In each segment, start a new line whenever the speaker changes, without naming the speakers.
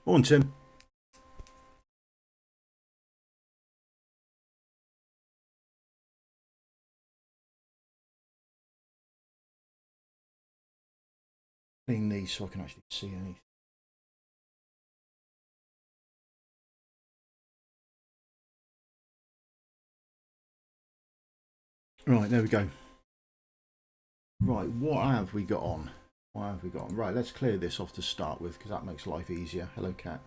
Morning, Tim. Clean these so I can actually see anything. Right, there we go. Right, what have we got on? What have we got on? Right, let's clear this off to start with because that makes life easier. Hello, cat.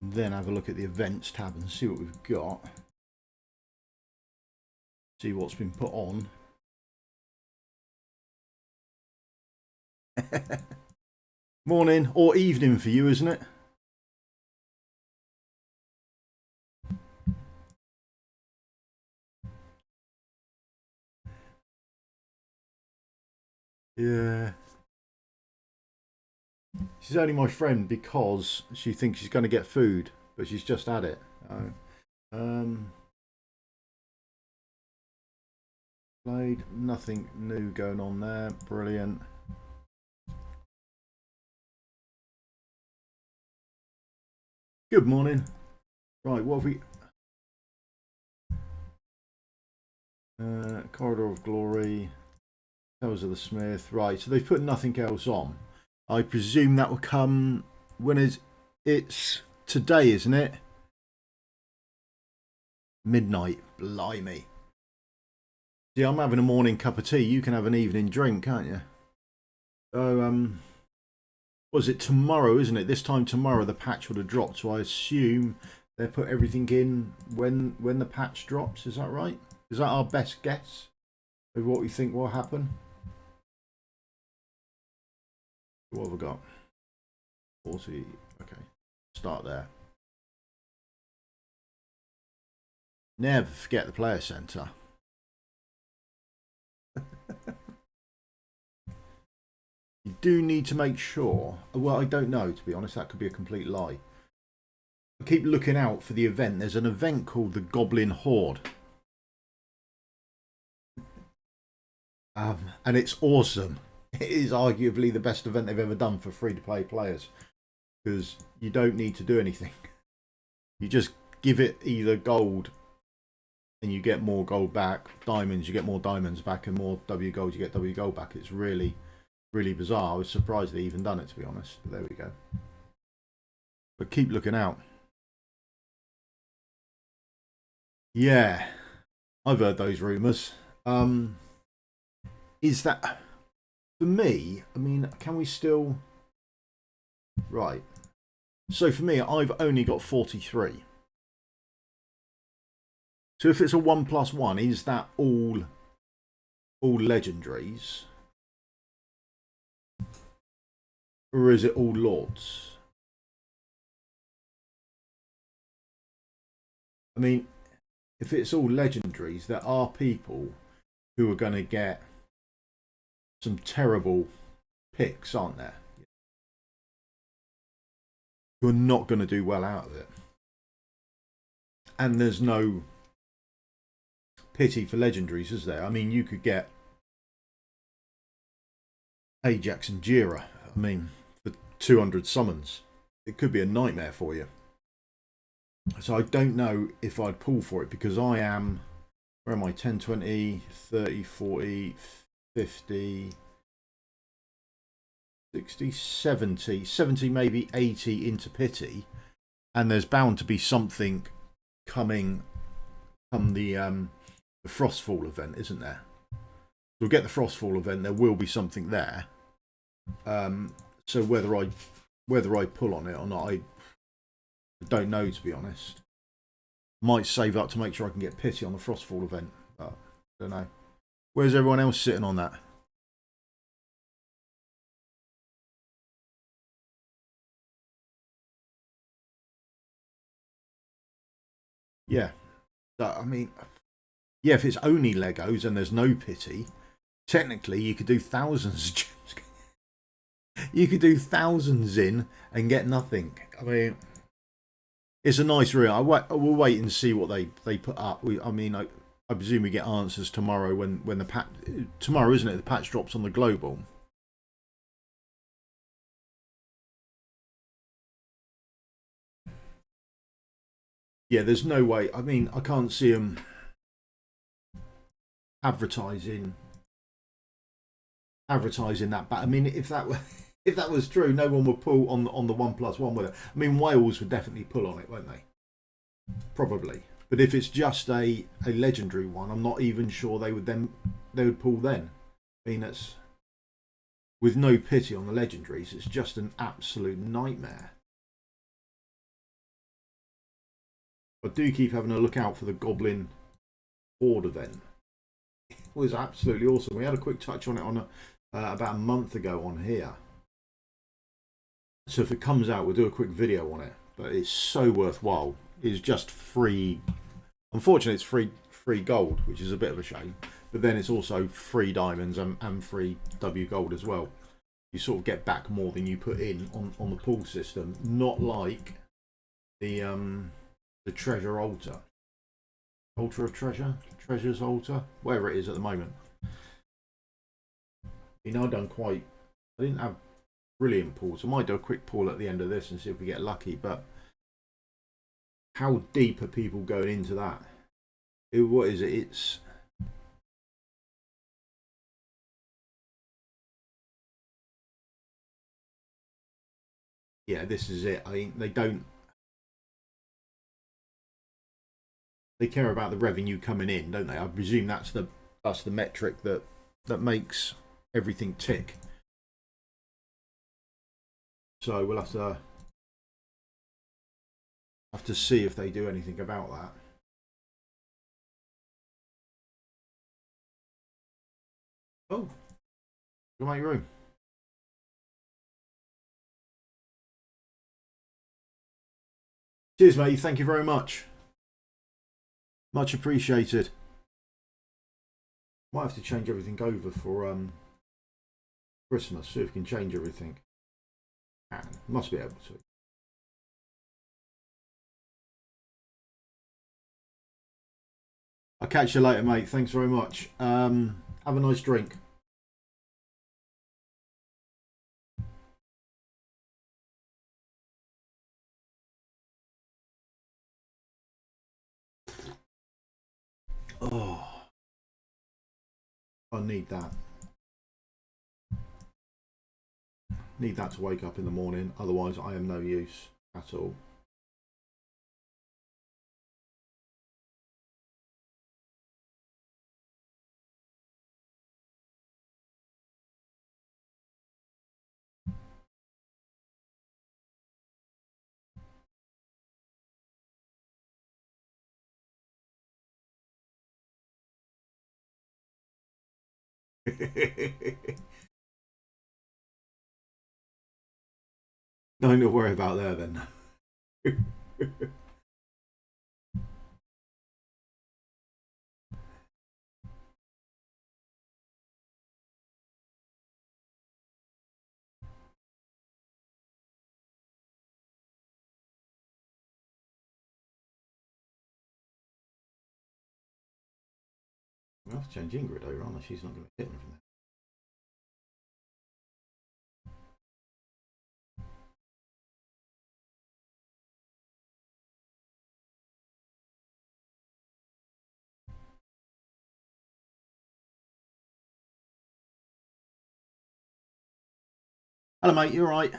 Then have a look at the events tab and see what we've got. See what's been put on. Morning or evening for you, isn't it? Yeah. She's only my friend because she thinks she's going to get food, but she's just had it. Played. Nothing new going on there. Brilliant. Good morning. Right, what have we... Corridor of Glory. Tales of the Smith. Right, so they've put nothing else on. I presume that will come when it's today, isn't it? Midnight. Blimey. See, I'm having a morning cup of tea. You can have an evening drink, can't you? So, was it tomorrow, isn't it? This time tomorrow the patch would have dropped. So I assume they put everything in when the patch drops. Is that right? Is that our best guess of what we think will happen? What have we got? 40. Okay. Start there. Never forget the player center. You do need to make sure. Well, I don't know, to be honest. That could be a complete lie. I keep looking out for the event. There's an event called the Goblin Horde. And it's awesome. It is arguably the best event they've ever done for free-to-play players. Because you don't need to do anything. You just give it either gold and you get more gold back. Diamonds, you get more diamonds back. And more W gold, you get W gold back. It's really, really bizarre. I was surprised they even done it, to be honest. But there we go. But keep looking out. Yeah. I've heard those rumours. Is that... For me, I mean, can we still... Right. So for me, I've only got 43. So if it's a 1+1, is that all legendaries? Or is it all lords? I mean, if it's all legendaries, there are people who are going to get some terrible picks, aren't there? You're not going to do well out of it. And there's no pity for legendaries, is there? I mean, you could get Ajax and Jira, I mean, for 200 summons. It could be a nightmare for you. So I don't know if I'd pull for it because I am... Where am I? 10, 20, 30, 40, 50, 60, 70, maybe 80 into pity. And there's bound to be something coming from the Frostfall event, isn't there? We'll get the Frostfall event, there will be something there. So whether I pull on it or not, I don't know, to be honest. Might save up to make sure I can get pity on the Frostfall event, but I don't know. Where's everyone else sitting on that? Yeah. I mean, yeah, if it's only Legos and there's no pity, technically you could do thousands. You could do thousands in and get nothing. I mean, it's a nice reel. We'll wait and see what they put up. I mean, I presume we get answers tomorrow when the patch, tomorrow, isn't it? The patch drops on the global. Yeah, there's no way. I mean, I can't see them advertising that. But I mean, if that were if that was true, no one would pull on the 1+1, would it? I mean, Wales would definitely pull on it, won't they? Probably. But if it's just a legendary one, I'm not even sure they would pull then. I mean, that's with no pity on the legendaries. It's just an absolute nightmare. I do keep having a look out for the Goblin Horde event. It was absolutely awesome. We had a quick touch on it on about a month ago on here. So if it comes out, we'll do a quick video on it. But it's so worthwhile. It's just free. Unfortunately, it's free gold, which is a bit of a shame. But then it's also free diamonds and free W gold as well. You sort of get back more than you put in on the pool system. Not like the treasure altar. Altar of treasure? Treasure's altar? Whatever it is at the moment. You know, I didn't have brilliant pools. I might do a quick pool at the end of this and see if we get lucky, but how deep are people going into that? What is it? It's yeah, this is it. I mean, they care about the revenue coming in, don't they? I presume that's the metric that makes everything tick. So we'll have to see if they do anything about that. Oh, go make room. Cheers, mate. Thank you very much. Much appreciated. Might have to change everything over for Christmas. See if we can change everything. Must be able to. I'll catch you later, mate. Thanks very much. Have a nice drink. Oh, I need that. Need that to wake up in the morning. Otherwise, I am no use at all. Nothing to worry about there then. We'll have to change Ingrid over, aren't I? She's not going to hit anything. Hello, mate. You all right?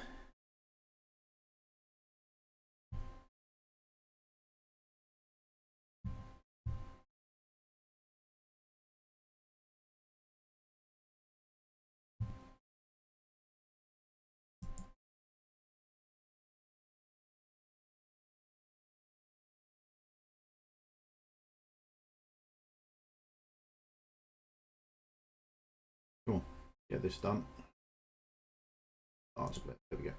Come on, get this done. Art split. There we go.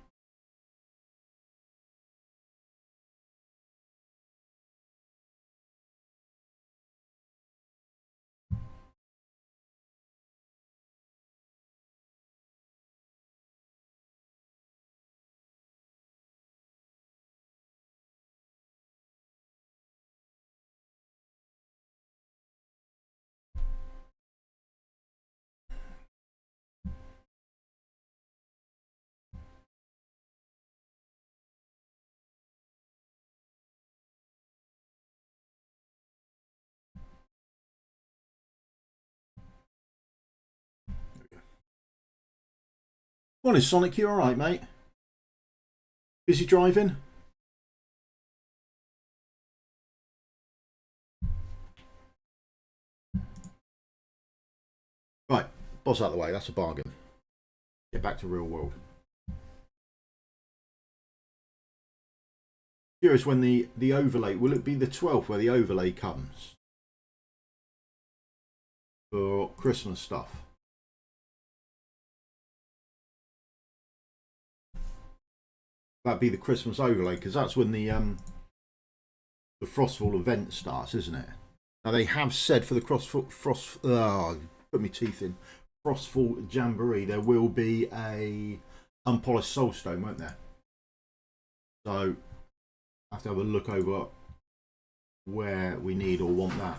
Morning, Sonic. You all right, mate? Busy driving? Right, boss out of the way. That's a bargain. Get back to real world. Curious when the overlay, will it be the 12th where the overlay comes for Christmas stuff? That'd be the Christmas overlay, because that's when the Frostfall event starts, isn't it? Now they have said for the put my teeth in, Frostfall Jamboree, there will be a unpolished soulstone, won't there? So I have to have a look over where we need or want that.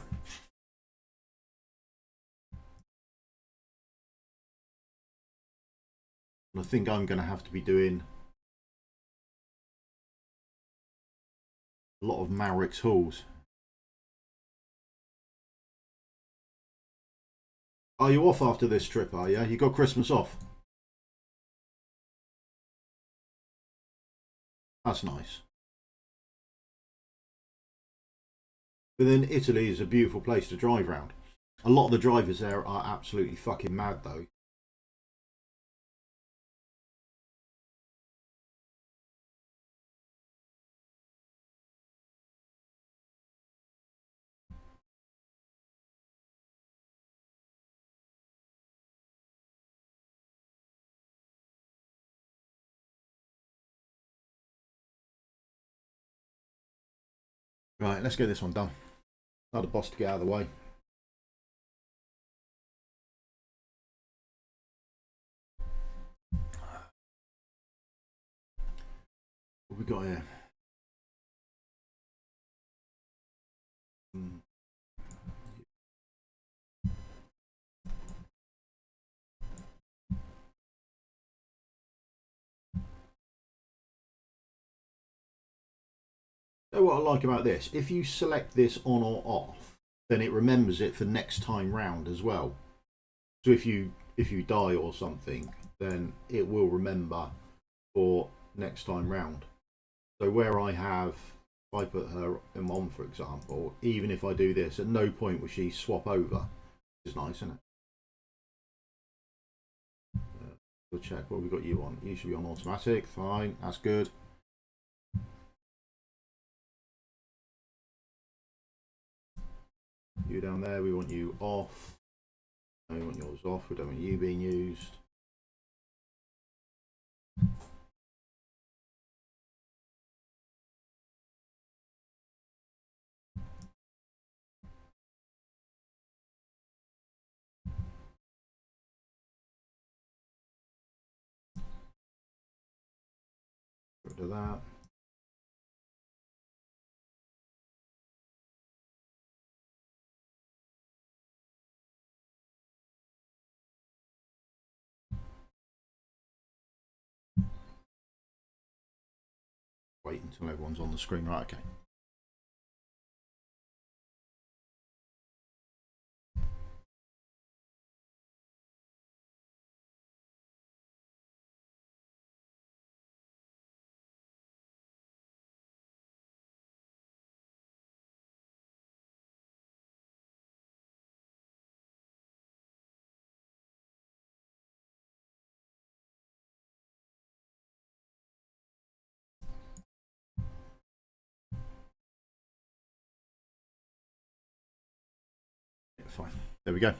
And I think I'm going to have to be doing a lot of Mavericks hauls. Are you off after this trip, are you? You got Christmas off? That's nice. But then Italy is a beautiful place to drive around. A lot of the drivers there are absolutely fucking mad though. Right, let's get this one done. Another boss to get out of the way. What we got here? So what I like about this, if you select this on or off, then it remembers it for next time round as well. So if you die or something, then it will remember for next time round. So where I have, if I put her in on, for example, even if I do this, at no point will she swap over. Which is nice, isn't it? We'll check what we've got you on. You should be on automatic. Fine, that's good. You down there, we want you off. We want yours off. We don't want you being used. Get rid of that. Wait until everyone's on the screen. Right, okay. Fine. There we go.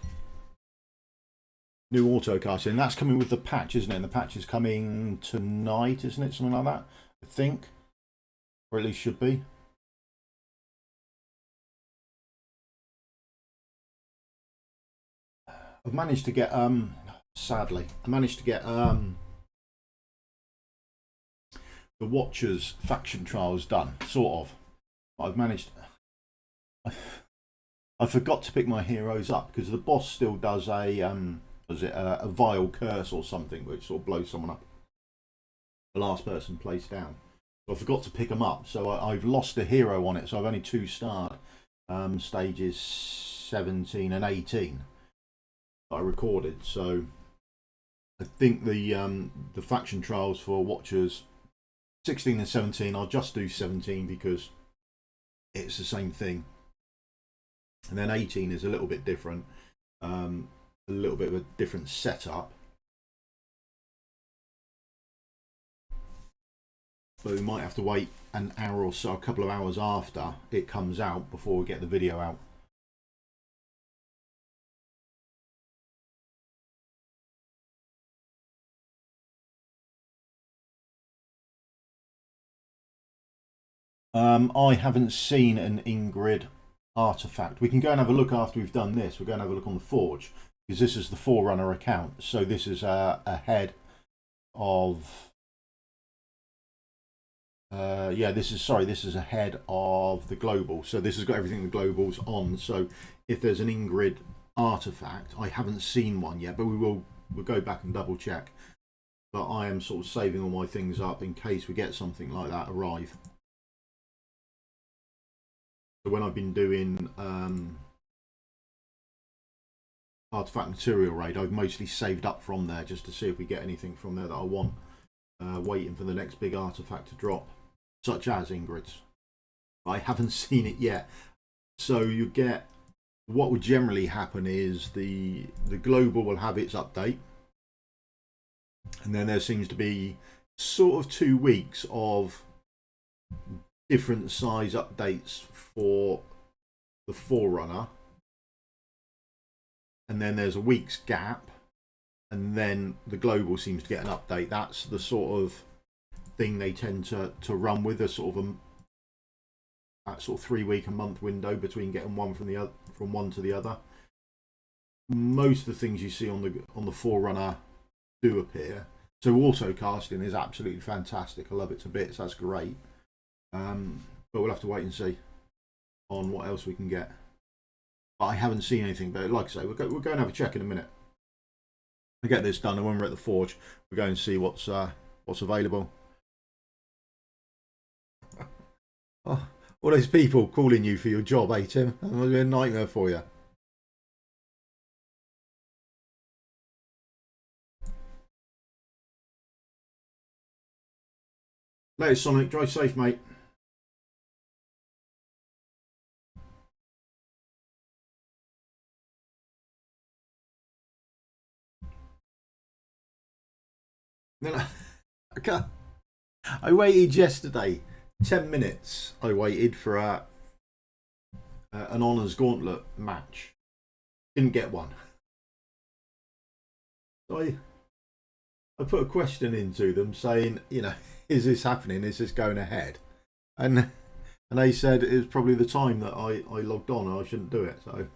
New auto casting. That's coming with the patch, isn't it? And the patch is coming tonight, isn't it? Something like that, I think. Or at least should be. I've managed to get sadly, I managed to get the Watchers faction trials done, sort of. I've managed. I forgot to pick my heroes up because the boss still does a was it a vile curse or something, which sort of blows someone up. The last person placed down. So I forgot to pick them up. So I've lost a hero on it. So I've only 2 starred stages 17 and 18 that I recorded. So I think the faction trials for Watchers 16 and 17, I'll just do 17 because it's the same thing. And then 18 is a little bit different, a little bit of a different setup. But we might have to wait an hour or so, a couple of hours after it comes out before we get the video out. I haven't seen an Ingrid artifact. We can go and have a look after we've done this. We're going to have a look on the Forge because this is the Forerunner account. So this is ahead of. Yeah, this is ahead of the global. So this has got everything the global's on. So if there's an Ingrid artifact, I haven't seen one yet, but we'll go back and double check. But I am sort of saving all my things up in case we get something like that arrive. So when I've been doing artifact material raid, I've mostly saved up from there just to see if we get anything from there that I want. Waiting for the next big artifact to drop, such as Ingrid's. I haven't seen it yet. So you get, what would generally happen is the global will have its update, and then there seems to be sort of 2 weeks of different size updates for the Forerunner, and then there's a week's gap, and then the global seems to get an update. That's the sort of thing they tend to run with, a sort of that sort of 3 week a month window between getting one from one to the other. Most of the things you see on the Forerunner do appear. So auto casting is absolutely fantastic. I love it to bits. That's great. But we'll have to wait and see on what else we can get. But I haven't seen anything. But like I say, we'll go and have a check in a minute. We'll get this done, and when we're at the Forge, we'll go and see what's available. Oh, all those people calling you for your job, eh, Tim? That must be a nightmare for you. Later, Sonic. Drive safe, mate. Then I waited yesterday 10 minutes. I waited for an honours gauntlet match. Didn't get one. So I put a question into them saying, you know, is this happening? Is this going ahead? And they said it was probably the time that I logged on and I shouldn't do it. So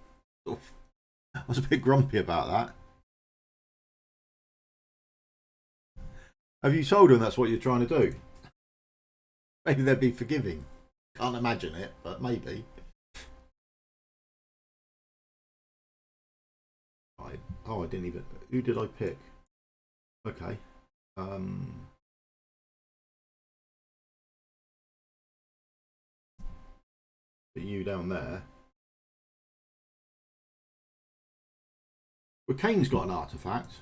I was a bit grumpy about that. Have you told them that's what you're trying to do? Maybe they'd be forgiving. Can't imagine it, but maybe. I didn't even. Who did I pick? Okay. Put you down there. Well, Kane's got an artifact.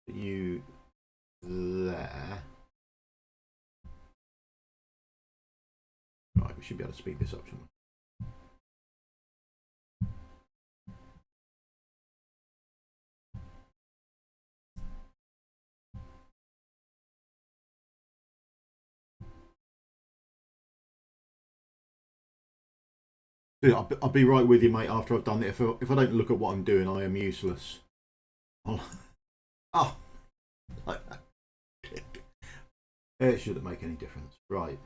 Put you there. Right, we should be able to speed this up, shouldn't we? I'll be right with you, mate, after I've done it. If I don't look at what I'm doing, I am useless. Oh! It shouldn't make any difference. Right.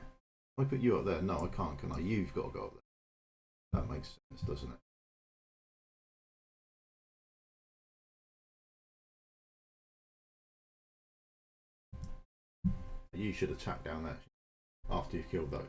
If I put you up there? No, I can't, can I? You've got to go up there. That makes sense, doesn't it? You should attack down there after you've killed those.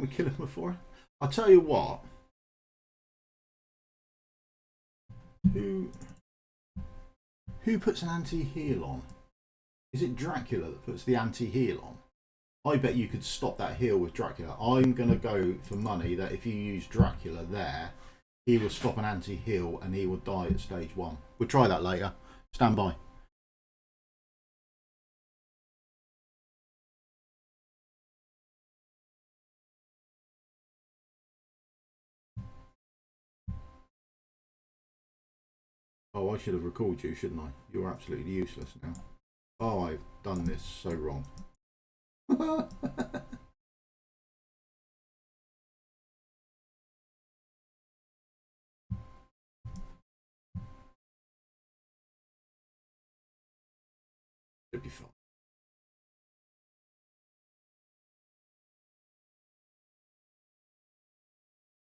we kill him before? I'll tell you what. Who puts an anti-heal on? Is it Dracula that puts the anti-heal on? I bet you could stop that heal with Dracula. I'm going to go for money that if you use Dracula there, he will stop an anti-heal and he will die at stage 1. We'll try that later. Stand by. Oh, I should have recalled you, shouldn't I? You're absolutely useless now. Oh, I've done this so wrong. Should be fine.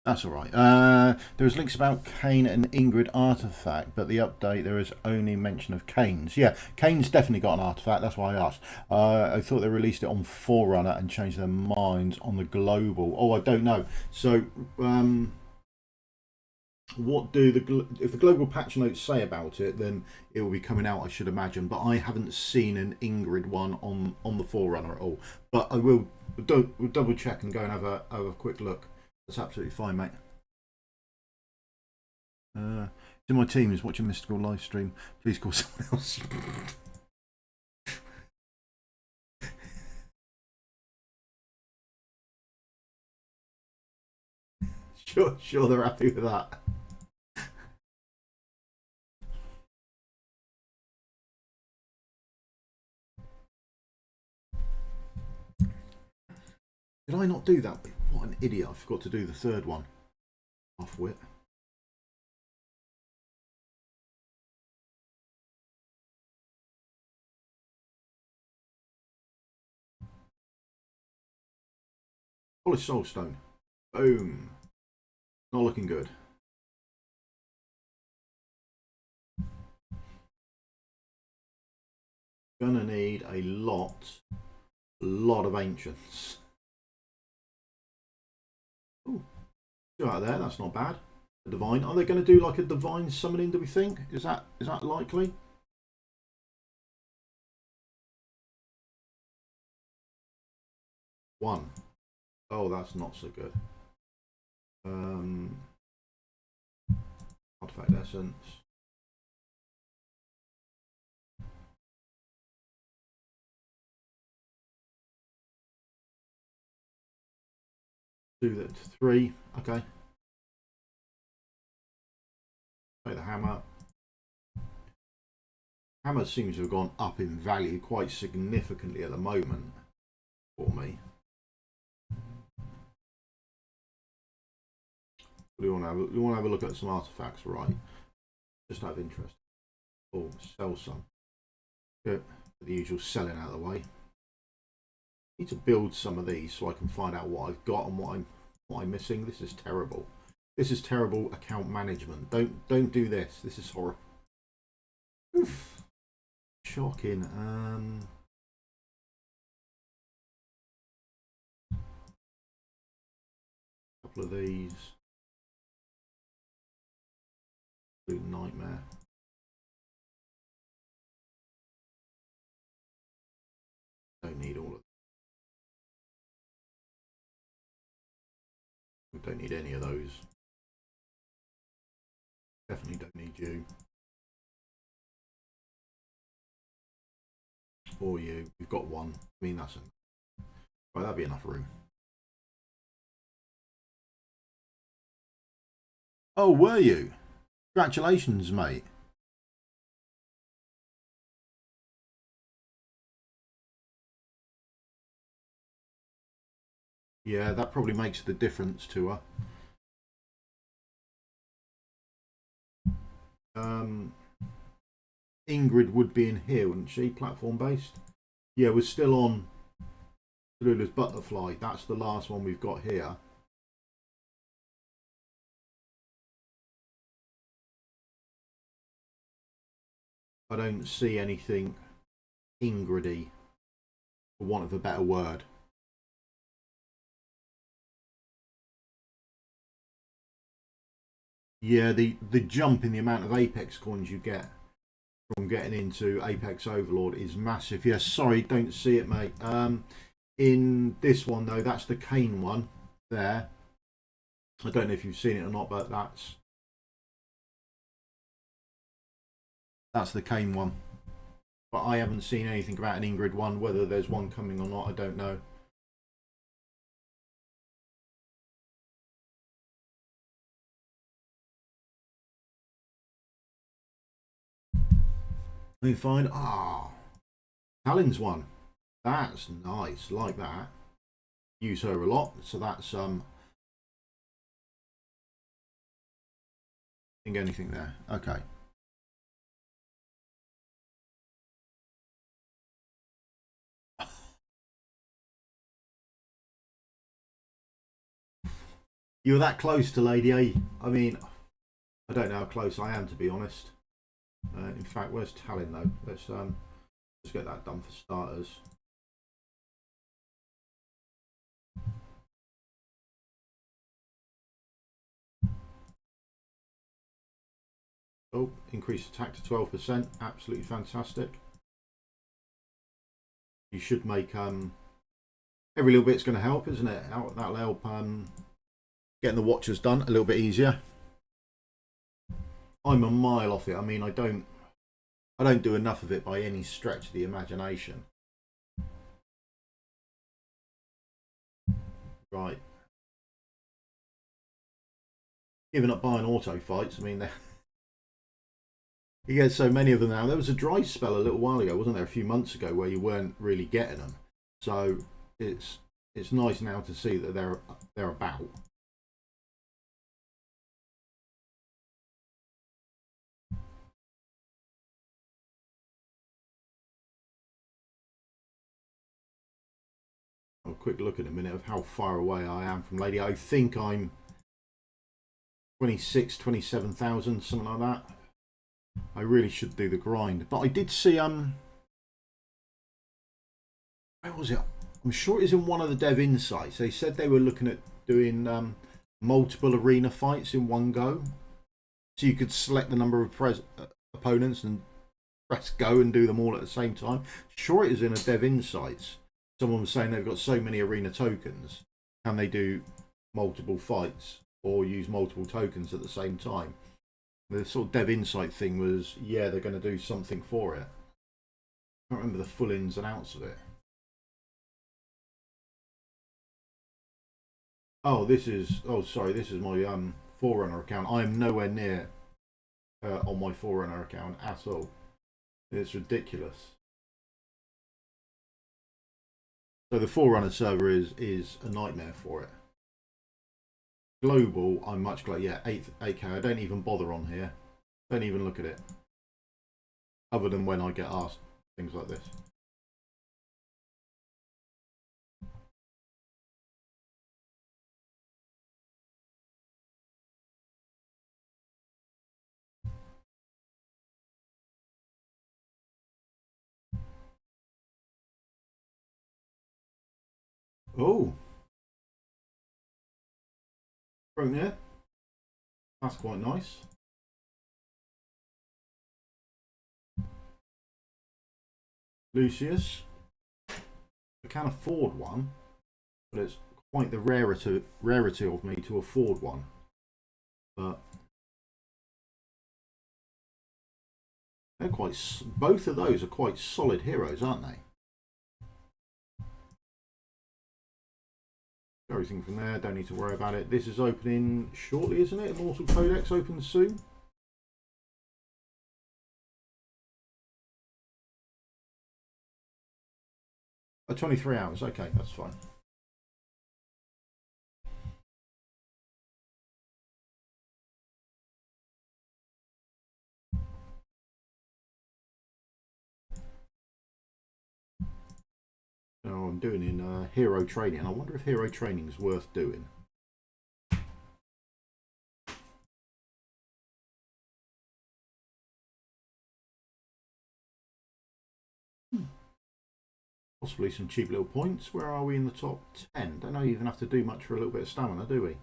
That's all right. There was links about Kane and Ingrid artifact, but the update there is only mention of Kane's. Yeah, Kane's definitely got an artifact. That's why I asked. I thought they released it on Forerunner and changed their minds on the global. Oh, I don't know. So, what do if the global patch notes say about it? Then it will be coming out, I should imagine. But I haven't seen an Ingrid one on the Forerunner at all. But I will double check and go and have a quick look. That's absolutely fine, mate. In my team is watching Misstical live stream. Please call someone else. Sure, they're happy with that. Did I not do that? What an idiot! I forgot to do the third one. Off-wit. Polished soulstone. Boom. Not looking good. Gonna need a lot of ancients. Ooh, two out of there. That's not bad. A divine. Are they going to do like a divine summoning? Do we think? Is that likely? One. Oh, that's not so good. Artifact essence. Do that to 3. Okay. Take the hammer. Hammer seems to have gone up in value quite significantly at the moment for me. We want to have a look at some artifacts, right? Just out of interest. Oh, sell some. Get the usual selling out of the way. Need to build some of these so I can find out what I've got and what I'm missing. This is terrible. This is terrible account management. Don't do this. This is horrible. Oof. Shocking. Couple of these. Nightmare. Don't need all of them. We don't need any of those. Definitely don't need you. Or you. We've got one. I mean, that's enough. Right, that'd be enough room. Oh, were you? Congratulations, mate. Yeah, that probably makes the difference to her. Ingrid would be in here, wouldn't she? Platform based. Yeah, we're still on Lula's Butterfly. That's the last one we've got here. I don't see anything Ingridy, for want of a better word. Yeah, the jump in the amount of Apex coins you get from getting into Apex Overlord is massive. Yes, sorry, don't see it, mate. In this one though, that's the Kane one there. I don't know if you've seen it or not, but that's the Kane one. But I haven't seen anything about an Ingrid one. Whether there's one coming or not, I don't know. Let me find. Talon's one. That's nice. Like that. Use her a lot. So that's Think anything there. Okay. You were that close to Lady A. I mean, I don't know how close I am, to be honest. In fact, where's Talon though? Let's get that done for starters. Oh, increase attack to 12%. Absolutely fantastic. You should make every little bit's going to help, isn't it? That'll help getting the watchers done a little bit easier. I'm a mile off it. I mean, I don't do enough of it by any stretch of the imagination. Right. Giving up buying auto fights. I mean, you get so many of them now. There was a dry spell a little while ago, wasn't there? A few months ago, where you weren't really getting them. So it's nice now to see that they're about. I'll quick look at a minute of how far away I am from Lady. I think I'm 26, 27,000, something like that. I really should do the grind, but I did see where was it? I'm sure it was in one of the dev insights. They said they were looking at doing multiple arena fights in one go, so you could select the number of opponents and press go and do them all at the same time. Sure, it is in a dev insights. Someone was saying they've got so many arena tokens, can they do multiple fights or use multiple tokens at the same time? The sort of dev insight thing was, yeah, they're going to do something for it. I can't remember the full ins and outs of it. Oh, this is my Forerunner account. I am nowhere near on my Forerunner account at all. It's ridiculous. So the Forerunner server is a nightmare for it. Global, I'm much closer. Yeah, 8K. I don't even bother on here. Don't even look at it. Other than when I get asked things like this. Oh, thrown there. That's quite nice. Lucius. I can afford one, but it's quite the rarity of me to afford one. But they're quite. Both of those are quite solid heroes, aren't they? Everything from there, don't need to worry about it. This is opening shortly, isn't it? Immortal Codex opens soon. Oh, 23 hours, okay, that's fine. Oh, I'm doing in hero training. I wonder if hero training is worth doing. Possibly some cheap little points. Where are we in the top 10? Don't know, even have to do much for a little bit of stamina, do we?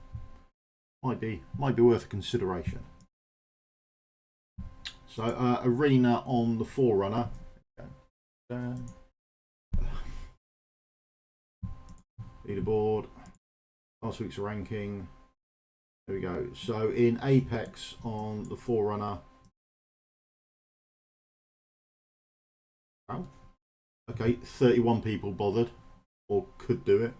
might be worth a consideration. So arena on the Forerunner. Leaderboard. Last week's ranking. There we go. So in Apex on the Forerunner. Wow. Okay, 31 people bothered or could do it.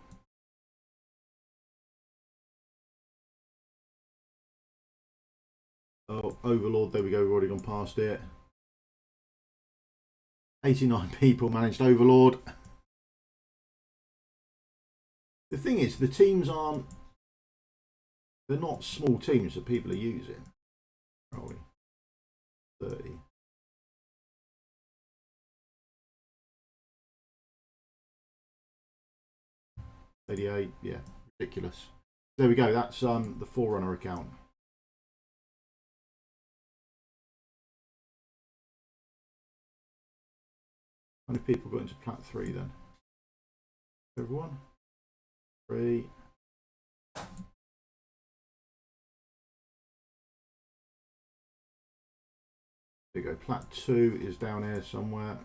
Oh, Overlord, there we go, we've already gone past it. 89 people managed Overlord. The thing is, the teams aren't, they're not small teams that people are using. Are we? 30. $88, yeah, ridiculous. There we go, that's the Forerunner account. How many people got into Plat 3 then? Everyone? 3. There you go, Plat 2 is down here somewhere.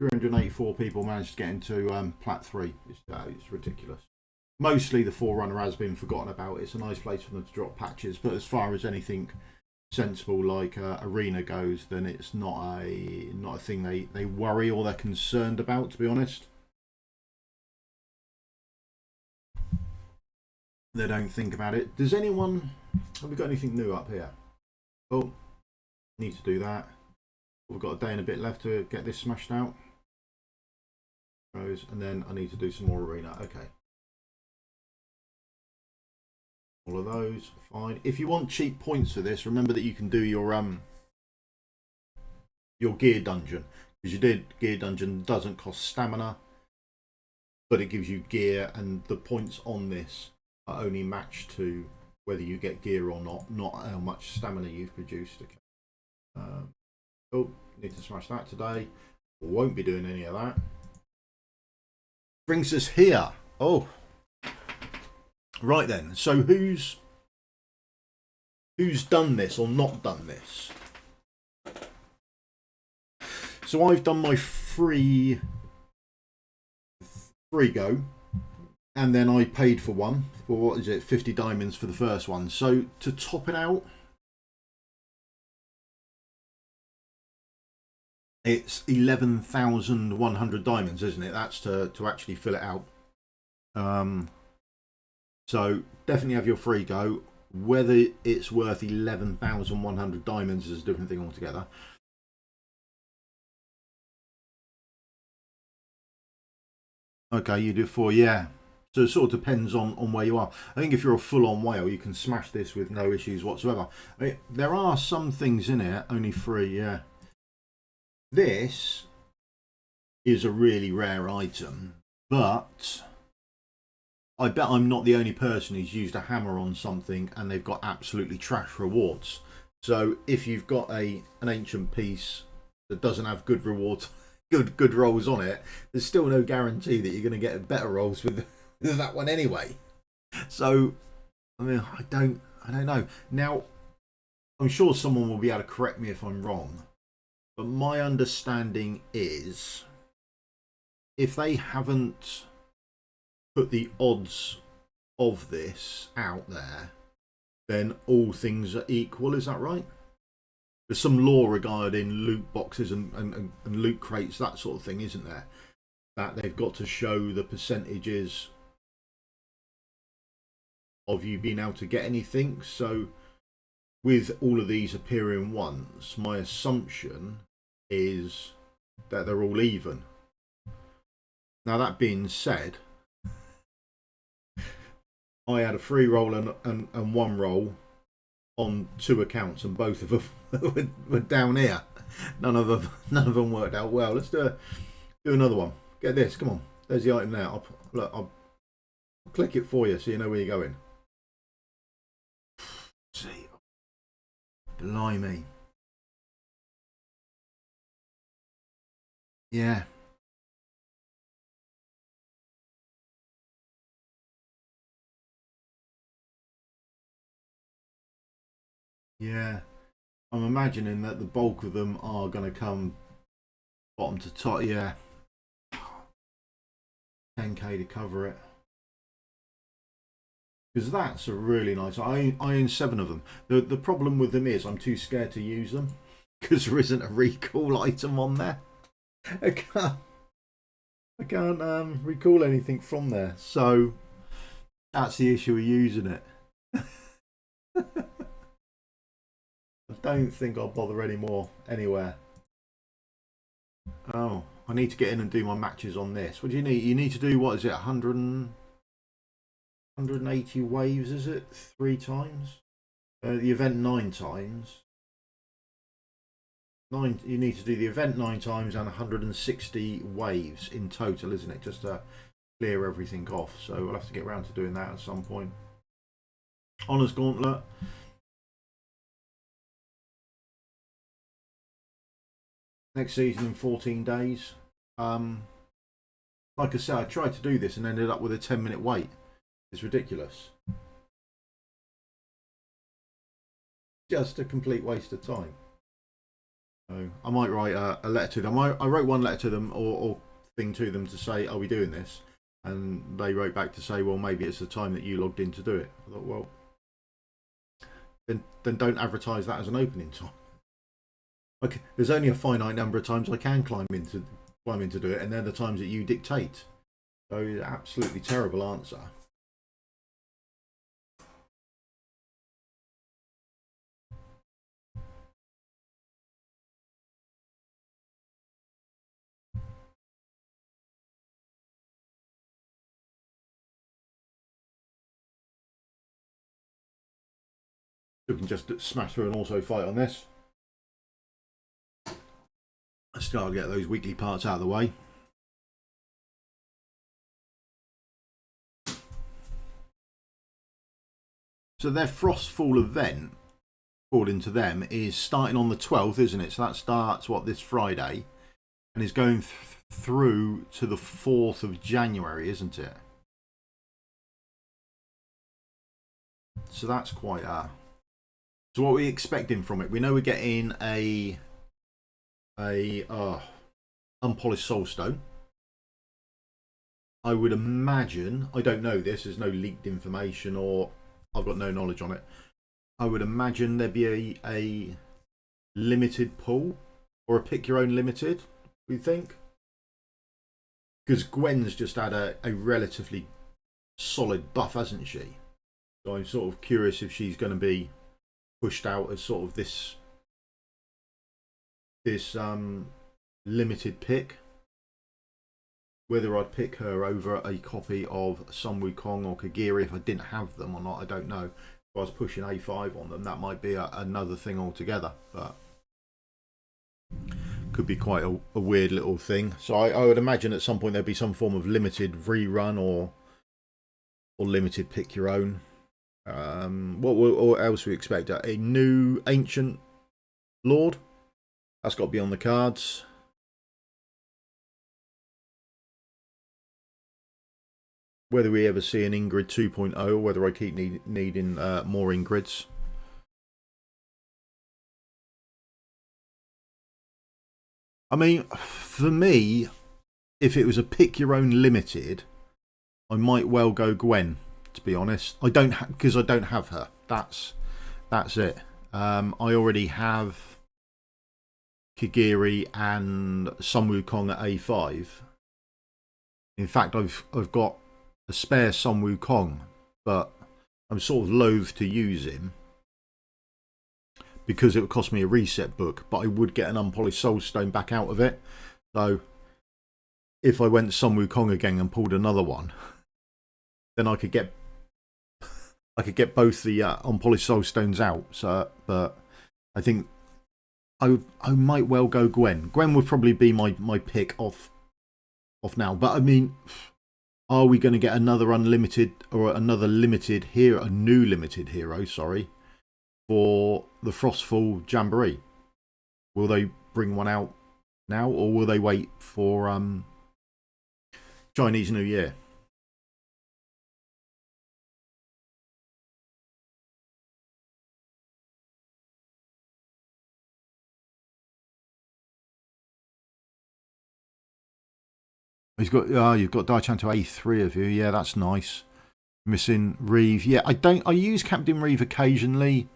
$384 people managed to get into Plat 3. It's ridiculous. Mostly the Forerunner has been forgotten about. It's a nice place for them to drop patches, but as far as anything sensible like arena goes, then it's not a thing they worry or they're concerned about, to be honest. They don't think about it. Does anyone, have we got anything new up here? Oh, need to do that. We've got a day and a bit left to get this smashed out. And then I need to do some more arena. Okay. All of those, fine. If you want cheap points for this, remember that you can do your gear dungeon. Because your gear dungeon doesn't cost stamina, but it gives you gear, and the points on this are only matched to whether you get gear or not how much stamina you've produced. Okay. Oh, need to smash that today. Won't be doing any of that. Brings us here. Oh, right then. So who's done this or not done this? So I've done my free go, and then I paid for one for, what is it, 50 diamonds for the first one. So to top it out, it's 11,100 diamonds, isn't it? That's to actually fill it out. So definitely have your free go. Whether it's worth 11,100 diamonds is a different thing altogether. Okay, you do 4, yeah. So it sort of depends on where you are. I think if you're a full-on whale, you can smash this with no issues whatsoever. I mean, there are some things in it, only 3, yeah. This is a really rare item, but I bet I'm not the only person who's used a hammer on something and they've got absolutely trash rewards. So if you've got an ancient piece that doesn't have good rewards, good rolls on it, there's still no guarantee that you're going to get better rolls with that one anyway. So I mean, I don't know. Now I'm sure someone will be able to correct me if I'm wrong, but my understanding is if they haven't put the odds of this out there, then all things are equal. Is that right? There's some law regarding loot boxes and loot crates, that sort of thing, isn't there? That they've got to show the percentages of you being able to get anything. So with all of these appearing once, my assumption is that they're all even. Now that being said, I had a free roll and one roll on 2 accounts, and both of them were down here. None of them worked out well. Let's do another one. Get this, come on. There's the item there. I'll click it for you so you know where you're going. See, blimey. Yeah. Yeah, I'm imagining that the bulk of them are going to come bottom to top. Yeah, 10k to cover it. Because that's a really nice. I own 7 of them. The problem with them is I'm too scared to use them because there isn't a recall item on there. I can't recall anything from there. So that's the issue with using it. I don't think I'll bother anymore anywhere. Oh, I need to get in and do my matches on this. What do you need? You need to do, what is it, 180 waves, is it? 3 times? The event 9 times. You need to do the event 9 times and 160 waves in total, isn't it? Just to clear everything off. So we'll have to get around to doing that at some point. Honours Gauntlet. Next season in 14 days. Like I said, I tried to do this and ended up with a 10-minute wait. It's ridiculous. Just a complete waste of time. So I might write a letter to them. I wrote one letter to them or thing to them to say, are we doing this? And they wrote back to say, well, maybe it's the time that you logged in to do it. I thought, well, then don't advertise that as an opening time. Okay, there's only a finite number of times I can climb in to do it, and they're the times that you dictate. So absolutely terrible answer. We can just smash through an auto fight on this. Let's start to get those weekly parts out of the way. So their Frostfall event, according to them, is starting on the 12th, isn't it? So that starts, what, this Friday, and is going through to the 4th of January, isn't it? So that's quite So what are we expecting from it? We know we're getting a unpolished soulstone. I would imagine, I don't know this, there's no leaked information or I've got no knowledge on it. I would imagine there'd be a limited pull or a pick your own limited, we think. Because Gwen's just had a relatively solid buff, hasn't she? So I'm sort of curious if she's going to be pushed out as sort of this limited pick. Whether I'd pick her over a copy of Sun Wukong or Kagiri if I didn't have them or not, I don't know. If I was pushing A5 on them, that might be another thing altogether. But could be quite a weird little thing. So I would imagine at some point there'd be some form of limited rerun or limited pick your own. What else we expect? A new Ancient Lord. That's got to be on the cards. Whether we ever see an Ingrid 2.0 or whether I keep needing more Ingrids. I mean, for me, if it was a pick your own limited, I might well go Gwen, to be honest. I don't because I don't have her. That's it. I already have Kagiri and Sun Wukong at A5. In fact, I've got a spare Sun Wukong, but I'm sort of loath to use him because it would cost me a reset book, but I would get an unpolished soulstone back out of it. So if I went Sun Wukong again and pulled another one, then I could get both the unpolished soulstones out. So, but I think I might well go Gwen. Gwen would probably be my pick off now. But I mean, are we going to get another unlimited or another limited hero, a new limited hero, sorry, for the Frostfall Jamboree? Will they bring one out now or will they wait for Chinese New Year? He's got, oh, you've got Daichan to A3 of you. Yeah, that's nice. Missing Reeve. Yeah, I use Captain Reeve occasionally.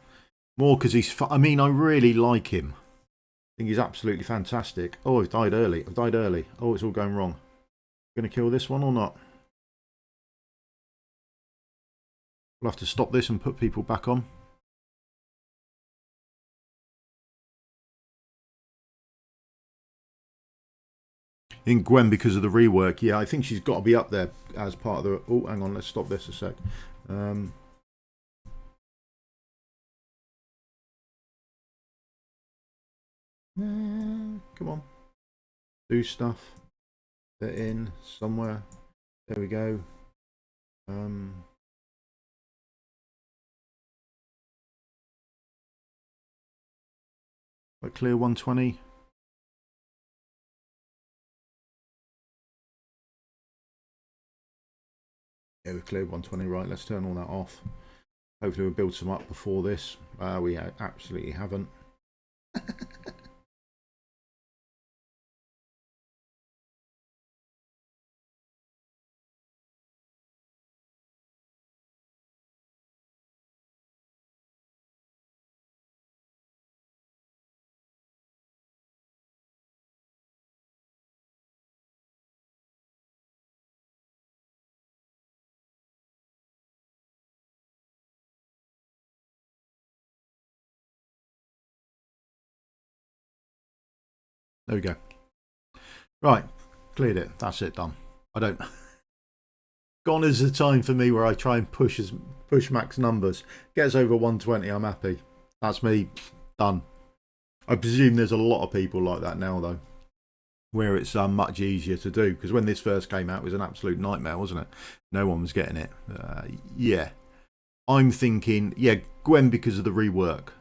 More because he's, I mean, I really like him. I think he's absolutely fantastic. Oh, I've died early. I've died early. Oh, it's all going wrong. Going to kill this one or not? We'll have to stop this and put people back on. In Gwen because of the rework. Yeah, I think she's got to be up there as part of the... Oh, hang on. Let's stop this a sec. Come on. Do stuff. They're in somewhere. There we go. Clear 120. Yeah, we've cleared 120. Right, let's turn all that off. Hopefully we'll build some up before this. We absolutely haven't. There we go. Right, cleared it. That's it, done. I don't... Gone is the time for me where I try and push max numbers. Gets over 120, I'm happy. That's me, done. I presume there's a lot of people like that now, though, where it's much easier to do. Because when this first came out, it was an absolute nightmare, wasn't it? No one was getting it. Yeah. I'm thinking, yeah, Gwen because of the rework.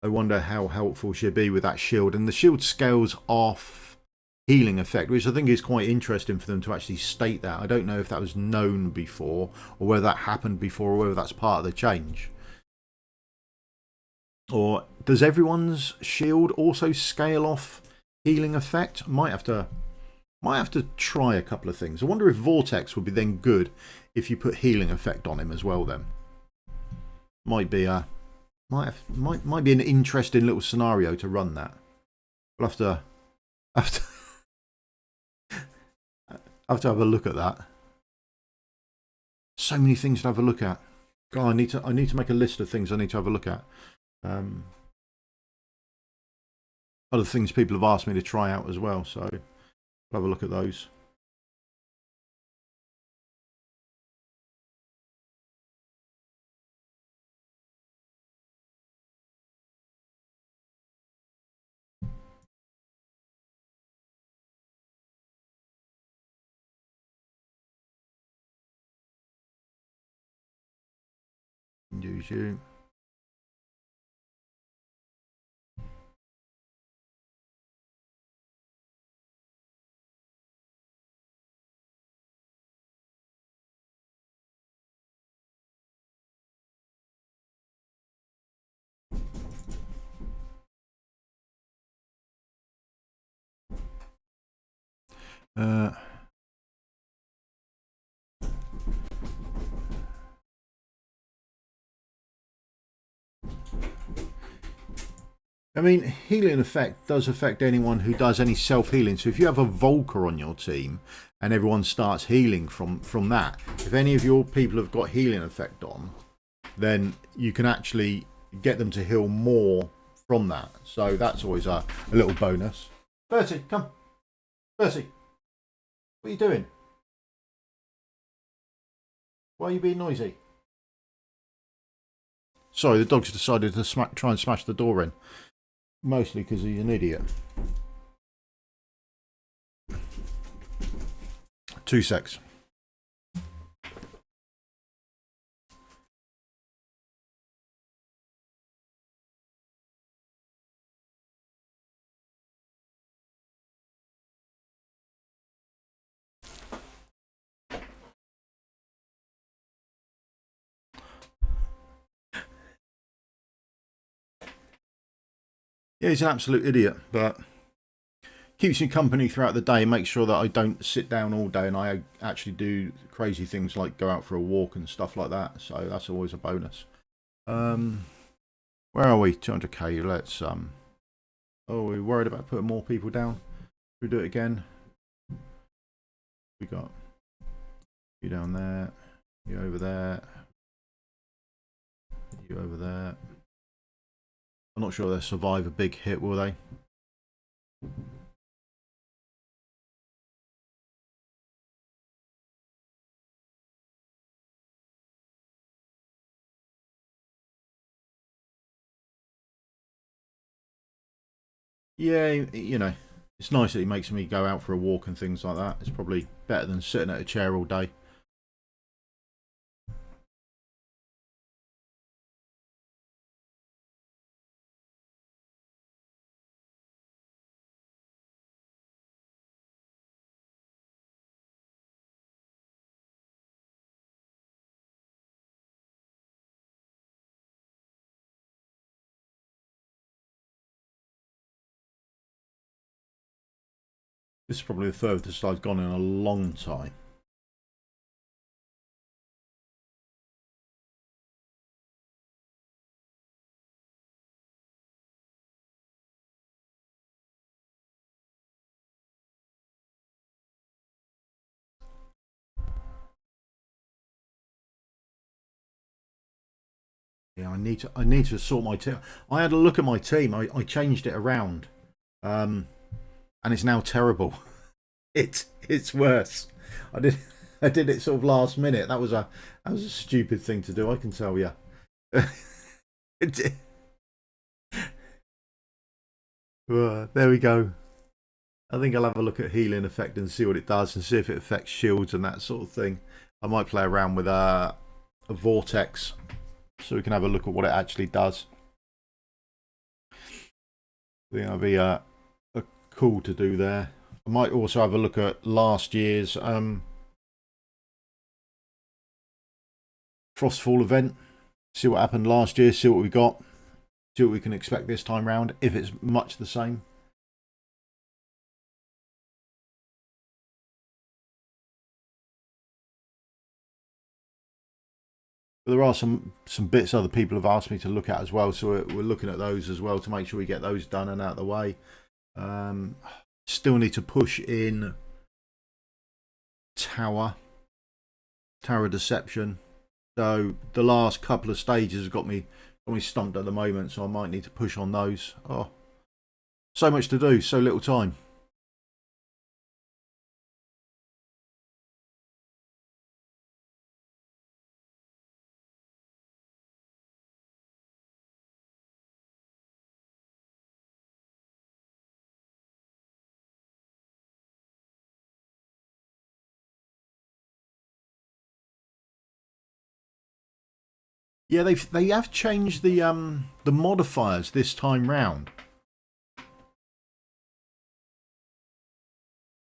I wonder how helpful she'll be with that shield. And the shield scales off healing effect, which I think is quite interesting for them to actually state that. I don't know if that was known before, or whether that happened before, or whether that's part of the change. Or does everyone's shield also scale off healing effect? Might have to try a couple of things. I wonder if Vortex would be then good if you put healing effect on him as well. Then might be an interesting little scenario to run that. We'll have to have a look at that. So many things to have a look at. God, I need to make a list of things I need to have a look at. Other things people have asked me to try out as well, so I'll have a look at those. Use you. I mean, healing effect does affect anyone who does any self-healing. So if you have a Volker on your team and everyone starts healing from that, if any of your people have got healing effect on, then you can actually get them to heal more from that. So that's always a little bonus. Bertie, come. Bertie, what are you doing? Why are you being noisy? Sorry, the dog's decided to try and smash the door in. Mostly because he's an idiot. 2 secs. Yeah, he's an absolute idiot, but keeps me company throughout the day. Makes sure that I don't sit down all day and I actually do crazy things like go out for a walk and stuff like that. So that's always a bonus. Where are we? 200k. Let's Oh, we're worried about putting more people down. We do it again. We got you down there, you over there, you over there. I'm not sure they'll survive a big hit, will they? Yeah, you know, it's nice that he makes me go out for a walk and things like that. It's probably better than sitting at a chair all day. This is probably the furthest I've gone in a long time. Yeah, I need to sort my team. I had a look at my team. I changed it around, and it's now terrible. It's worse. I did it sort of last minute. That was a stupid thing to do. I can tell you. There we go. I think I'll have a look at healing effect and see what it does and see if it affects shields and that sort of thing. I might play around with a vortex so we can have a look at what it actually does. I think that'll be a cool to do there. I might also have a look at last year's Frostfall event. See what happened last year, see what we got, see what we can expect this time round, if it's much the same. But there are some bits other people have asked me to look at as well, so we're looking at those as well to make sure we get those done and out of the way. Still need to push in tower deception. So the last couple of stages have got me stumped at the moment, so I might need to push on those. Oh, so much to do, so little time. Yeah, they have changed the modifiers this time round.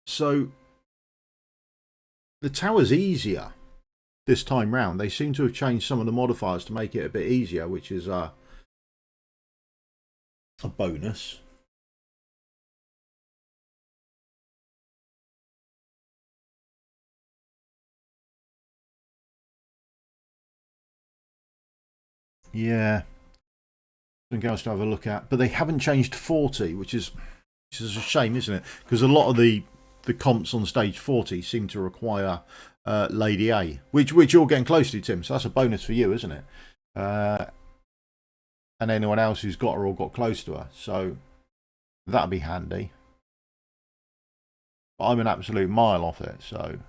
So the tower's easier this time round. They seem to have changed some of the modifiers to make it a bit easier, which is a bonus. Yeah, something else to have a look at. But they haven't changed 40, which is a shame, isn't it? Because a lot of the comps on stage 40 seem to require Lady A, which you're getting close to, Tim. So that's a bonus for you, isn't it? And anyone else who's got her or got close to her. So that'd be handy. But I'm an absolute mile off it, so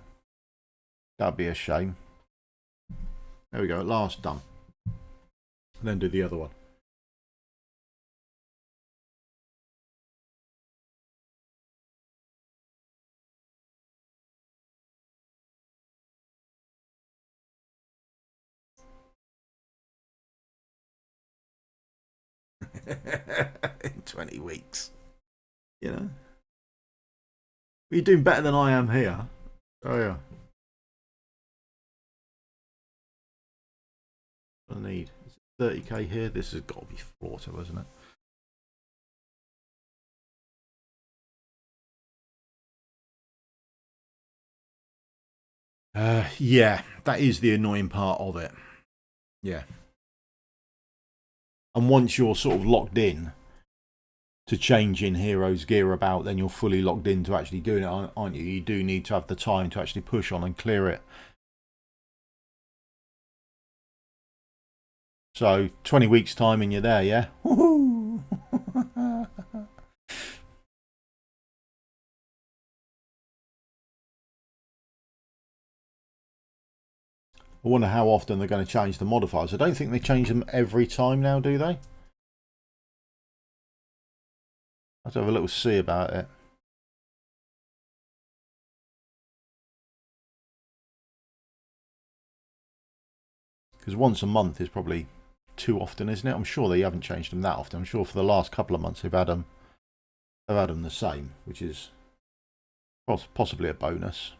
that'd be a shame. There we go, at last done. And then do the other one. In 20 weeks. You know? You're doing better than I am here. Oh, yeah. I need 30k here. This has got to be Flauto, hasn't it? Yeah, that is the annoying part of it. Yeah. And once you're sort of locked in to changing heroes' gear about, then you're fully locked into actually doing it, aren't you? You do need to have the time to actually push on and clear it. So 20 weeks time and you're there, yeah? Woohoo! I wonder how often they're going to change the modifiers. I don't think they change them every time now, do they? I'll have to have a little see about it. Because once a month is probably too often, isn't it? I'm sure they haven't changed them that often. I'm sure for the last couple of months they've had them the same, which is possibly a bonus.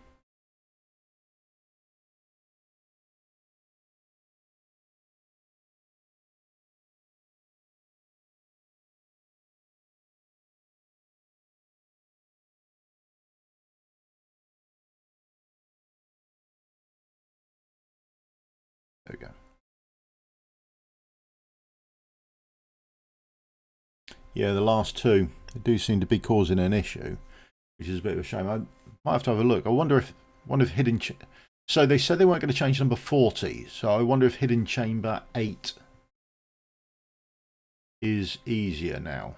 There we go. Yeah, the last two do seem to be causing an issue, which is a bit of a shame. I might have to have a look. I wonder if hidden. So they said they weren't going to change number 40. So I wonder if hidden chamber 8 is easier now.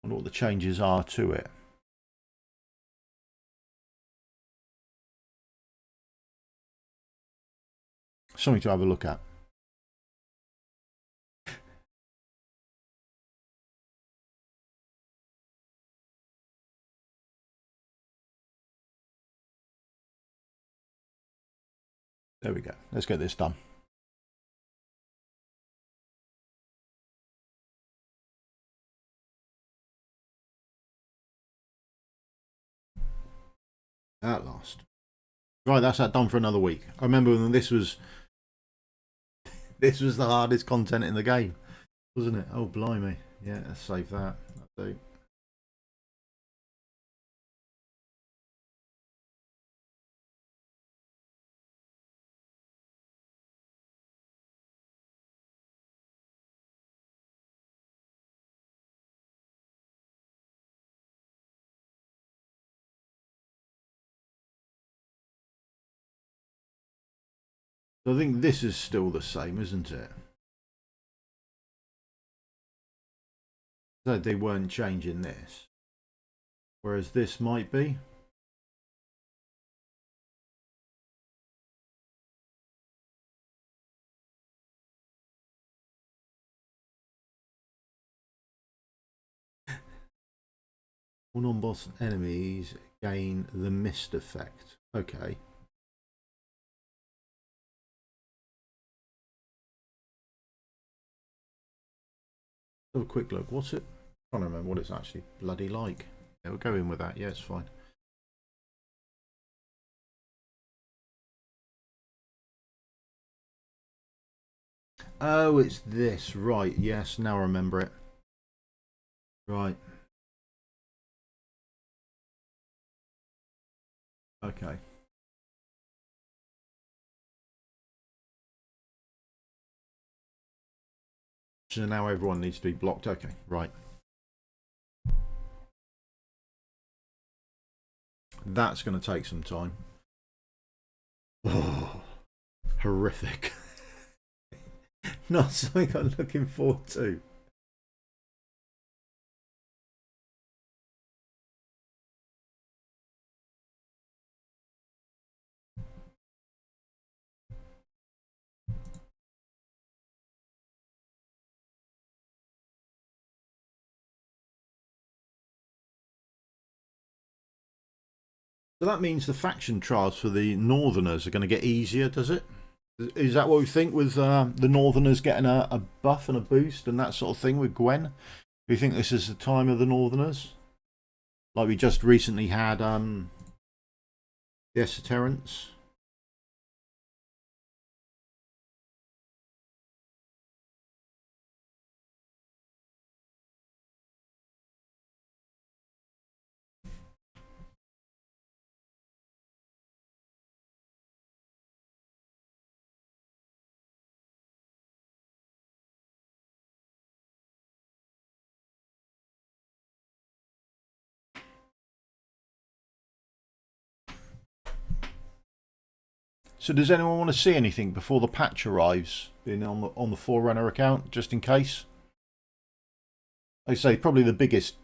I wonder what the changes are to it. Something to have a look at. There we go. Let's get this done. At last. Right, that's that done for another week. I remember when this was the hardest content in the game, wasn't it? Oh blimey. Yeah, let's save that. That'll do. So I think this is still the same, isn't it? So they weren't changing this. Whereas this might be. All non-boss enemies gain the mist effect. Okay. Have a quick look. What's it? I don't remember what it's actually bloody like. Yeah, we'll go in with that. Yeah, it's fine. Oh, it's this. Right. Yes, now I remember it. Right. Okay. So now everyone needs to be blocked. Okay. Right. That's going to take some time. Oh, horrific. Not something I'm looking forward to. So that means the faction trials for the Northerners are going to get easier, does it? Is that what we think with the Northerners getting a buff and a boost and that sort of thing with Gwen? Do you think this is the time of the Northerners? Like we just recently had the Esoterrants. So does anyone want to see anything before the patch arrives on the Forerunner account, just in case? I say probably the biggest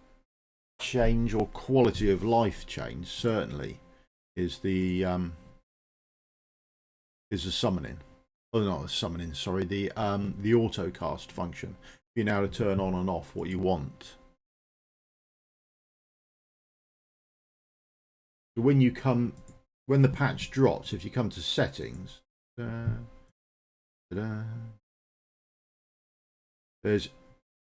change or quality of life change certainly is the summoning. Oh, not the summoning. Sorry, the autocast function. Being able to turn on and off what you want. So when the patch drops, if you come to settings, there's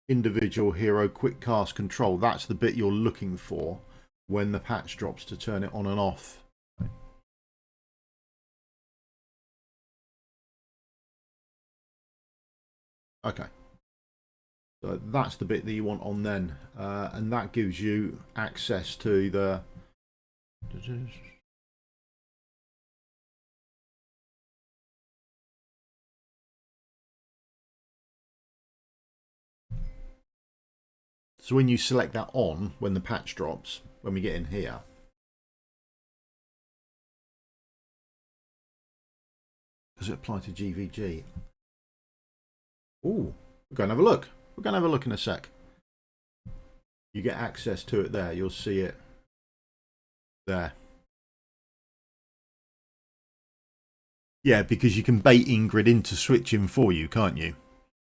individual hero quick cast control. That's the bit you're looking for when the patch drops to turn it on and off. Okay, so that's the bit that you want on then, and that gives you access to the so when you select that on, when the patch drops, when we get in here, does it apply to GVG? Oh, we're going to have a look. We're going to have a look in a sec. You get access to it there. You'll see it there. Yeah, because you can bait Ingrid into switching for you, can't you?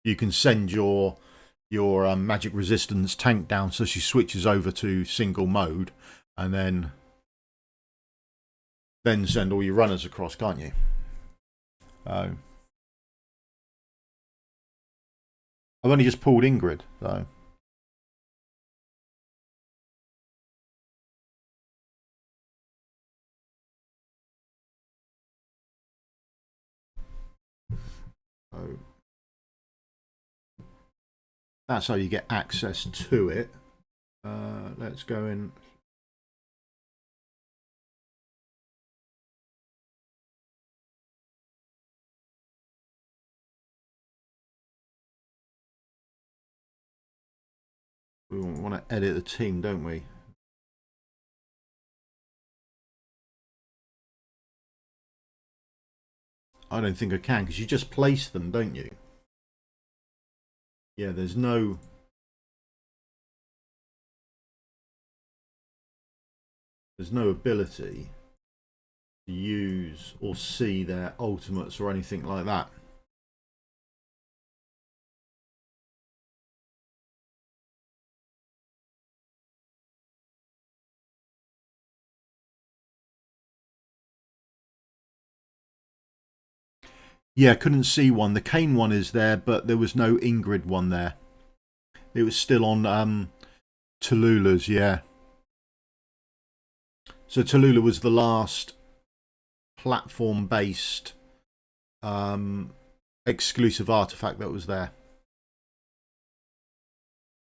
You can send your magic resistance tank down so she switches over to single mode, and then send all your runners across, can't you? I've only just pulled Ingrid, so. So that's how you get access to it. Let's go in. We want to edit the team, don't we? I don't think I can, because you just place them, don't you? Yeah, there's no ability to use or see their ultimates or anything like that. Yeah, couldn't see one. The Kane one is there, but there was no Ingrid one there. It was still on Tallulah's, yeah. So Tallulah was the last platform-based exclusive artifact that was there.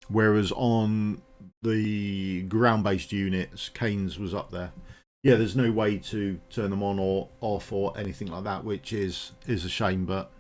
Whereas on the ground-based units, Kane's was up there. Yeah, there's no way to turn them on or off or anything like that, which is a shame, but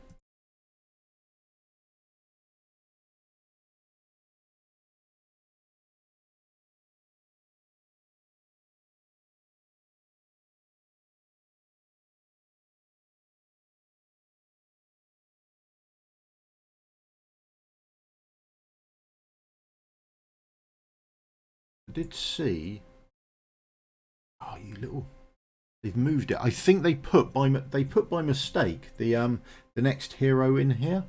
I did see. Oh, you little! They've moved it. I think they put by mistake the next hero in here.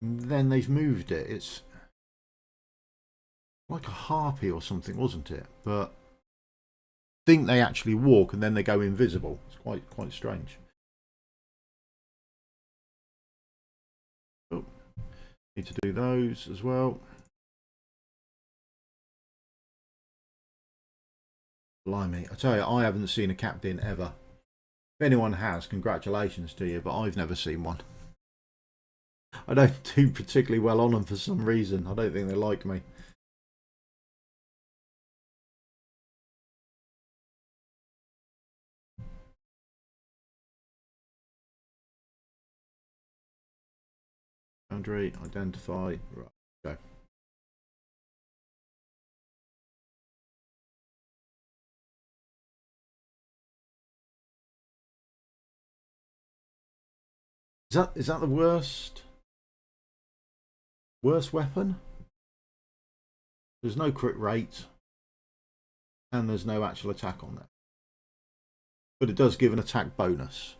And then they've moved it. It's like a harpy or something, wasn't it? But I think they actually walk and then they go invisible. It's quite strange. Oh, need to do those as well. Blimey, I tell you, I haven't seen a captain ever. If anyone has, congratulations to you, but I've never seen one. I don't do particularly well on them for some reason. I don't think they like me. Boundary, identify, right, go. Is that the worst weapon? There's no crit rate, and there's no actual attack on there, but it does give an attack bonus.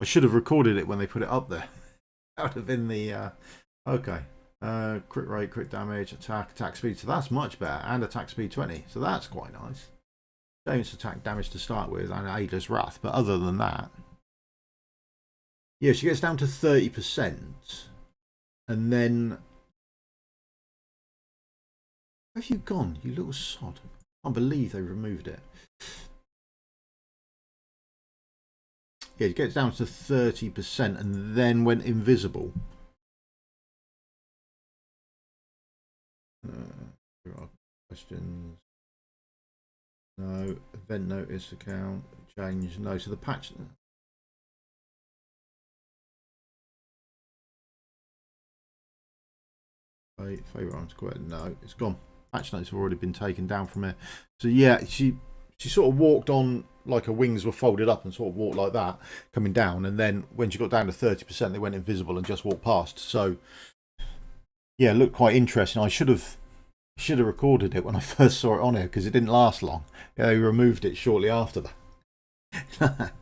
I should have recorded it when they put it up there. That would have been the okay. Crit rate, crit damage, attack speed. So that's much better, and attack speed 20. So that's quite nice. Don't attack damage to start with, and Ada's Wrath. But other than that, yeah, she gets down to 30%, and then where have you gone, you little sod? I can't believe they removed it. Yeah, it gets down to 30% and then went invisible. There are questions. No. Event notice account. Change. No. So the patch. Favorite item squared. No. It's gone. Patch notes have already been taken down from here. So yeah, she sort of walked on like her wings were folded up and sort of walked like that, coming down, and then when she got down to 30%, they went invisible and just walked past. So yeah, it looked quite interesting. I should have recorded it when I first saw it on here because it didn't last long. They removed it shortly after that.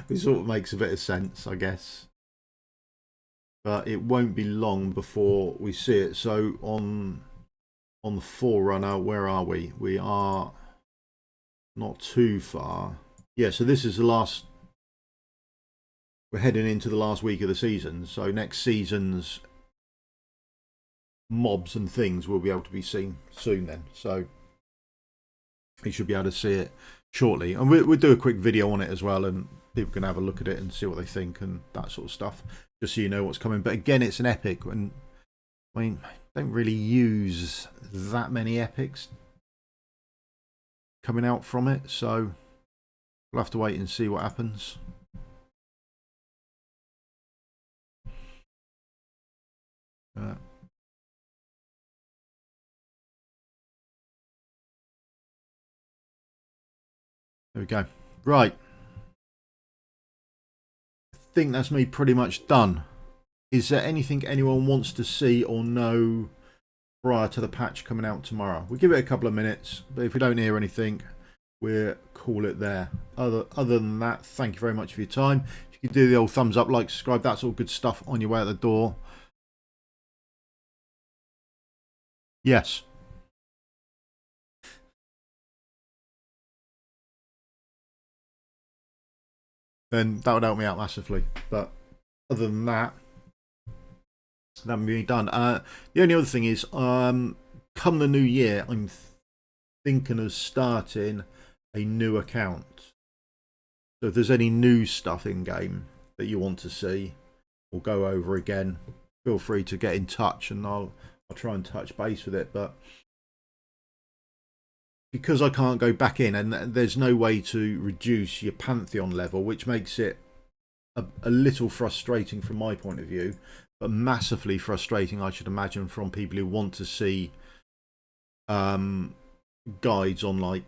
Which sort of makes a bit of sense, I guess. But it won't be long before we see it. So on the Forerunner, where are we? We are not too far. Yeah, so this is the last. We're heading into the last week of the season. So next season's mobs and things will be able to be seen soon then. So you should be able to see it shortly. And we'll do a quick video on it as well, and people can have a look at it and see what they think and that sort of stuff, just so you know what's coming. But again, it's an epic, and I mean, I don't really use that many epics coming out from it, so we'll have to wait and see what happens. There we go. Right. I think that's me pretty much done. Is there anything anyone wants to see or know prior to the patch coming out tomorrow? We'll give it a couple of minutes, but if we don't hear anything, we'll call it there. Other than that, thank you very much for your time. If you could do the old thumbs up, like, subscribe, that's all good stuff on your way out the door. Yes. Then that would help me out massively. But other than that, that would be done. The only other thing is, come the new year, I'm thinking of starting a new account. So if there's any new stuff in game that you want to see or go over again, feel free to get in touch, and I'll try and touch base with it. But because I can't go back in, and there's no way to reduce your Pantheon level, which makes it a little frustrating from my point of view, but massively frustrating, I should imagine, from people who want to see guides on like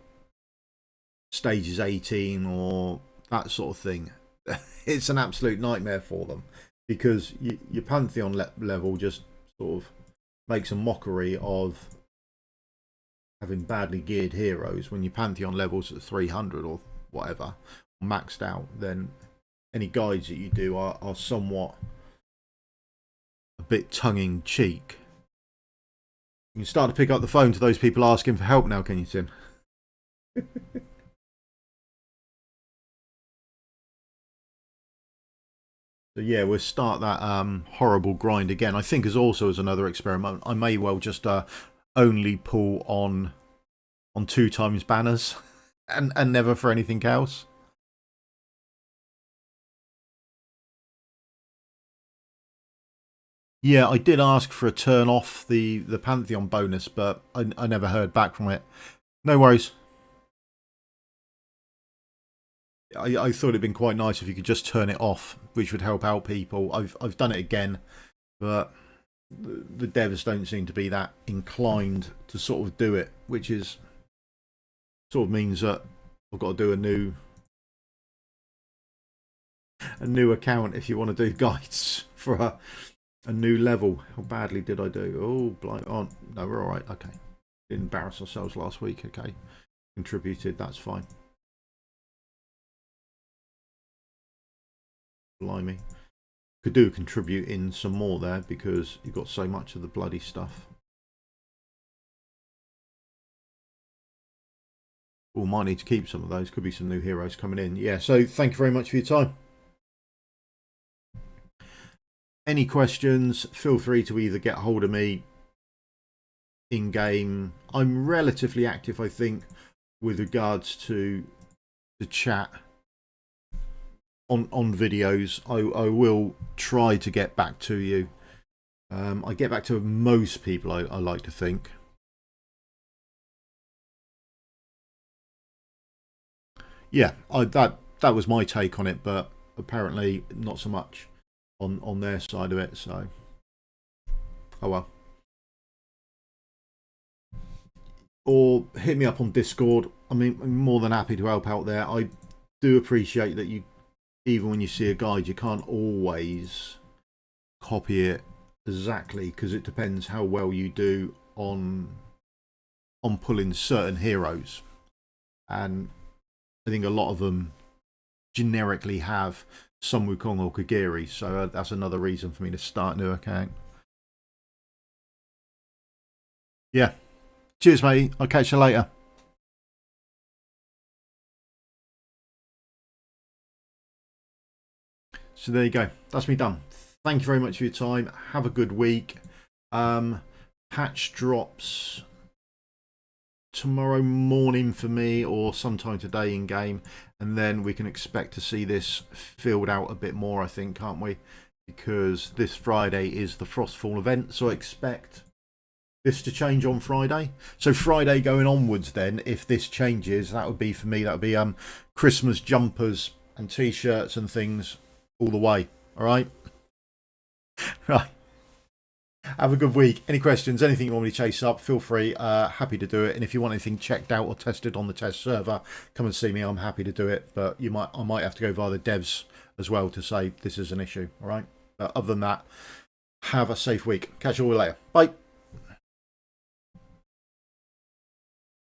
stages 18 or that sort of thing. It's an absolute nightmare for them, because your Pantheon level just sort of makes a mockery of having badly geared heroes. When your Pantheon levels at 300 or whatever, maxed out, then any guides that you do are somewhat a bit tongue-in-cheek. You can start to pick up the phone to those people asking for help now, can you, Tim? So yeah, we'll start that horrible grind again. I think as another experiment, I may well just only pull on 2 times banners and never for anything else. Yeah, I did ask for a turn off the Pantheon bonus, but I never heard back from it. No worries. I thought it'd been quite nice if you could just turn it off, which would help out people. I've done it again, but the devs don't seem to be that inclined to sort of do it, which is Sort of means that I've got to do a new account if you want to do guides for a new level. How badly did I do? Oh, blind. Oh, no, we're all right. Okay. Didn't embarrass ourselves last week. Okay. Contributed. That's fine. Blimey. Could do contribute in some more there because you've got so much of the bloody stuff. We might need to keep some of those. Could be some new heroes coming in. Yeah, so thank you very much for your time. Any questions, feel free to either get hold of me in game. I'm relatively active, I think, with regards to the chat on videos. I will try to get back to you. I get back to most people, I like to think. Yeah, that was my take on it, but apparently not so much on their side of it. So, oh well. Or hit me up on Discord. I mean, I'm more than happy to help out there. I do appreciate that you, even when you see a guide, you can't always copy it exactly because it depends how well you do on pulling certain heroes, and I think a lot of them generically have Sun Wukong or Kagiri, so that's another reason for me to start a new account. Yeah. Cheers, mate. I'll catch you later. So there you go. That's me done. Thank you very much for your time. Have a good week. Patch drops tomorrow morning for me or sometime today in game, and then we can expect to see this filled out a bit more, I think, can't we? Because this Friday is the Frostfall event, so I expect this to change on Friday. So Friday going onwards then, if this changes, that would be for me, that would be Christmas jumpers and t-shirts and things all the way. All right? Right. Have a good week. Any questions, anything you want me to chase up, feel free. Happy to do it. And if you want anything checked out or tested on the test server, come and see me. I'm happy to do it. But I might have to go via the devs as well to say this is an issue. All right. But other than that, have a safe week. Catch you all later. Bye.